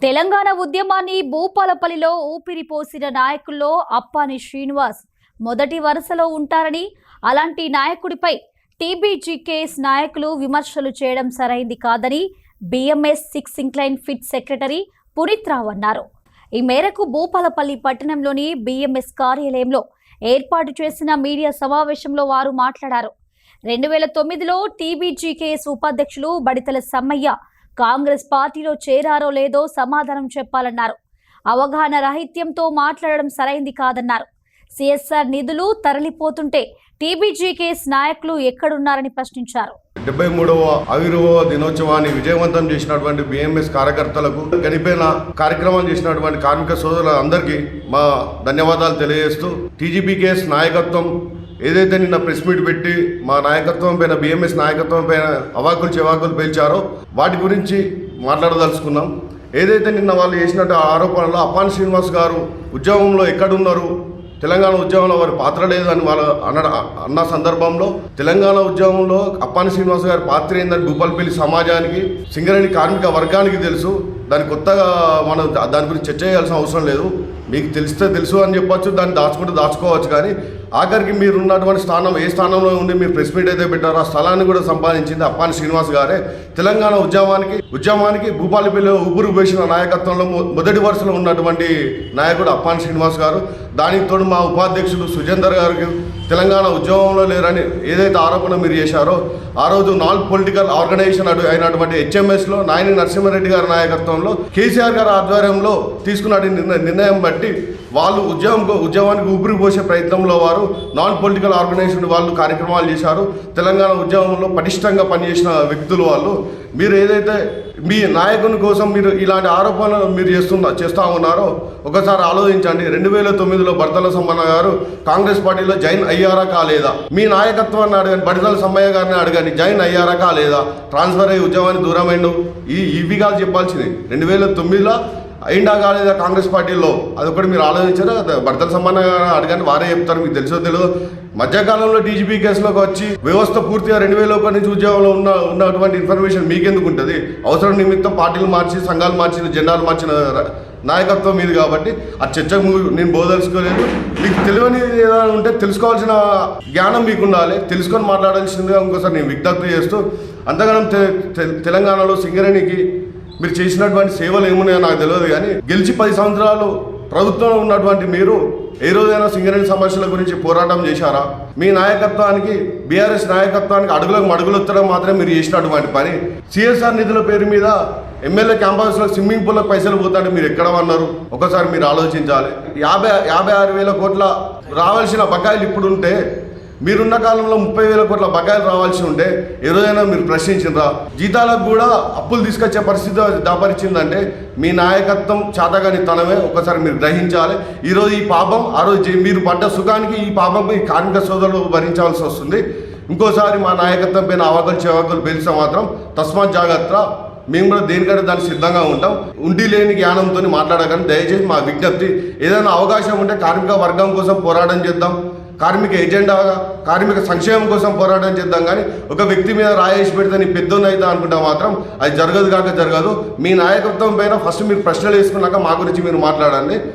తెలంగాణ ఉద్యమాన్ని భూపాలపల్లిలో ఊపిరిపోసిన నాయకుల్లో అప్పాని శ్రీనివాస్ మొదటి వరుసలో ఉంటారని, అలాంటి నాయకుడిపై టీబీజీకేఎస్ నాయకులు విమర్శలు చేయడం సరైంది కాదని BMS 6 incline pit secretary Puneeth Rao అన్నారు. ఈ మేరకు భూపాలపల్లి పట్టణంలోని బీఎంఎస్ కార్యాలయంలో ఏర్పాటు చేసిన మీడియా సమావేశంలో వారు మాట్లాడారు. 2009లో టీబీజీకేఎస్ ఉపాధ్యక్షులు బడితల సమ్మయ్య కాంగ్రెస్ పార్టీలో చేరారో లేదో సమాధానం చెప్పాలన్నారు. అవగాహన రాహిత్యంతో మాట్లాడడం సరైంది కాదన్నారు. సిఎస్ఆర్ నిధులు తరలిపోతుంటే టీబీజీకేఎస్ నాయకులు ఎక్కడున్నారని ప్రశ్నించారు. 73వ ఆవిర్భావ దినోత్సవాన్ని విజయవంతం చేసినటువంటి బీఎంఎస్ కార్యకర్తలకు, గడిపైన కార్యక్రమాలు చేసినటువంటి కార్మిక సోదరులందరికీ మా ధన్యవాదాలు తెలియజేస్తూ, టీజీపీకేఎస్ నాయకత్వం ఏదైతే నిన్న ప్రెస్ మీట్ పెట్టి మా నాయకత్వం పైన, బీఎంఎస్ నాయకత్వం పైన అవాకులు చెవాకులు పేల్చారో వాటి గురించి మాట్లాడదలుచుకున్నాం. ఏదైతే నిన్న వాళ్ళు చేసినట్టు ఆరోపణలో అప్పాని శ్రీనివాస్ గారు ఉద్యమంలో ఎక్కడున్నారు, తెలంగాణ ఉద్యమంలో వారి పాత్ర లేదని వాళ్ళు అన్న సందర్భంలో, తెలంగాణ ఉద్యమంలో అప్పాని శ్రీనివాస్ గారి పాత్ర ఏందని భూపాలపల్లి సమాజానికి, సింగరేణి కార్మిక వర్గానికి తెలుసు. దాని కొత్తగా మనం దాని గురించి చర్చ చేయాల్సిన అవసరం లేదు. మీకు తెలిస్తే తెలుసు అని చెప్పొచ్చు, దాన్ని దాచుకోవచ్చు. కానీ ఆఖరికి మీరు ఉన్నటువంటి స్థానం, ఏ స్థానంలో ఉండి మీరు ప్రెస్ మీట్ అయితే పెట్టారో ఆ స్థలాన్ని కూడా సంపాదించింది అప్పాని శ్రీనివాస్ గారే. తెలంగాణ ఉద్యమానికి భూపాలపల్లిలో ఊపిరి పోసిన నాయకత్వంలో మొదటి వరుసలో ఉన్నటువంటి నాయకుడు అప్పాని శ్రీనివాస్ గారు. దానికి తోడు మా ఉపాధ్యక్షులు సుజేందర్ గారికి తెలంగాణ ఉద్యమంలో లేరని ఏదైతే ఆరోపణ మీరు చేశారో, ఆ రోజు నాన్ పొలిటికల్ ఆర్గనైజేషన్ అయినటువంటి హెచ్ఎంఎస్లో నాయని నరసింహారెడ్డి గారి నాయకత్వంలో కేసీఆర్ గారి ఆధ్వర్యంలో తీసుకున్న నిర్ణయం బట్టి వాళ్ళు ఉద్యమానికి ఊపిరి పోసే ప్రయత్నంలో వారు నాన్ పొలిటికల్ ఆర్గనైజేషన్ వాళ్ళు కార్యక్రమాలు చేశారు. తెలంగాణ ఉద్యమంలో పటిష్టంగా పనిచేసిన వ్యక్తులు వాళ్ళు. మీరు ఏదైతే మీ నాయకుని కోసం మీరు ఇలాంటి ఆరోపణలు మీరు చేస్తూ ఉన్నారో ఒకసారి ఆలోచించండి. 2009లో బడితల సమ్మయ్య గారు కాంగ్రెస్ పార్టీలో జాయిన్ అయ్యారా కాలేదా? మీ నాయకత్వాన్ని అడగండి, బడితల సమ్మయ్య గారిని అడగండి, జాయిన్ అయ్యారా కాలేదా? ట్రాన్స్ఫర్ అయ్యి ఉద్యమానికి దూరమైండు. ఇవి కాదు చెప్పాల్సింది. 2009లో అయిందా కాలేదా కాంగ్రెస్ పార్టీలో? అదొకటి మీరు ఆలోచించారా? బడితల సమ్మయ్య అడగండి, వారే చెప్తారు. మీకు తెలుసో తెలియదు. మధ్యకాలంలో టీజీపీ కేసులోకి వచ్చి వ్యవస్థ పూర్తిగా 2001 నుంచి ఉద్యోగంలో ఉన్నటువంటి ఇన్ఫర్మేషన్ మీకెందుకు ఉంటుంది? అవసరం నిమిత్తం పార్టీలు మార్చి, సంఘాలు మార్చిన, జెండాలు మార్చిన నాయకత్వం మీది కాబట్టి ఆ చర్చకు నేను బోదలుచుకోలేదు. మీకు తెలియని ఏదైనా ఉంటే తెలుసుకోవాల్సిన జ్ఞానం మీకు ఉండాలి, తెలుసుకొని మాట్లాడాల్సిందిగా ఇంకోసారి నేను విజ్ఞప్తి చేస్తూ, అంతగానం తెలంగాణలో సింగరేణికి మీరు చేసినటువంటి సేవలు ఏమున్నాయో నాకు తెలియదు. కానీ గెలిచి 10 సంవత్సరాలు ప్రభుత్వంలో ఉన్నటువంటి మీరు ఏ రోజైనా సింగరేణి సమస్యల గురించి పోరాటం చేశారా? మీ నాయకత్వానికి, బీఆర్ఎస్ నాయకత్వానికి అడుగులు ఎత్తడం మాత్రమే మీరు చేసినటువంటి పని. సిఎస్ఆర్ నిధుల పేరు మీద ఎమ్మెల్యే క్యాంపస్లో స్విమ్మింగ్ పూల్లో పైసలు పోతాంటే మీరు ఎక్కడ ఉన్నారు? ఒకసారి మీరు ఆలోచించాలి. 56,000 కోట్ల రావాల్సిన బకాయిలు ఇప్పుడు ఉంటే, మీరున్న కాలంలో 30,000 కోట్ల బకాయిలు రావాల్సి ఉంటే ఏ రోజైనా మీరు ప్రశ్నించిండ్రా? జీతాలకు కూడా అప్పులు తీసుకొచ్చే పరిస్థితి దాపరిచిందంటే మీ నాయకత్వం చాతగాని తనమే. ఒకసారి మీరు గ్రహించాలి. ఈరోజు ఈ పాపం, ఆ రోజు మీరు పడ్డ సుఖానికి ఈ పాపం ఈ కార్మిక సోదరులు భరించాల్సి వస్తుంది. ఇంకోసారి మా నాయకత్వం పైన అవాకులు చెవాకులు పేలిస్తే మాత్రం తస్మాత్ జాగ్రత్త. మేము కూడా దేనికంటే దానికి సిద్ధంగా ఉంటాం. ఉండి లేని జ్ఞానంతో మాట్లాడగానే దయచేసి మా విజ్ఞప్తి, ఏదైనా అవకాశం ఉంటే కార్మిక వర్గం కోసం పోరాటం చేద్దాం, కార్మిక ఎజెండాగా, కార్మిక సంక్షేమం కోసం పోరాటం చేద్దాం. కానీ ఒక వ్యక్తి మీద రాయేసి పెడితే నీ పెద్దోని అవుతా అనుకుంటా మాత్రం అది జరగదు. మీ నాయకత్వం పైన ఫస్ట్ మీరు ప్రశ్నలు వేసుకున్నాక మా గురించి మీరు మాట్లాడండి.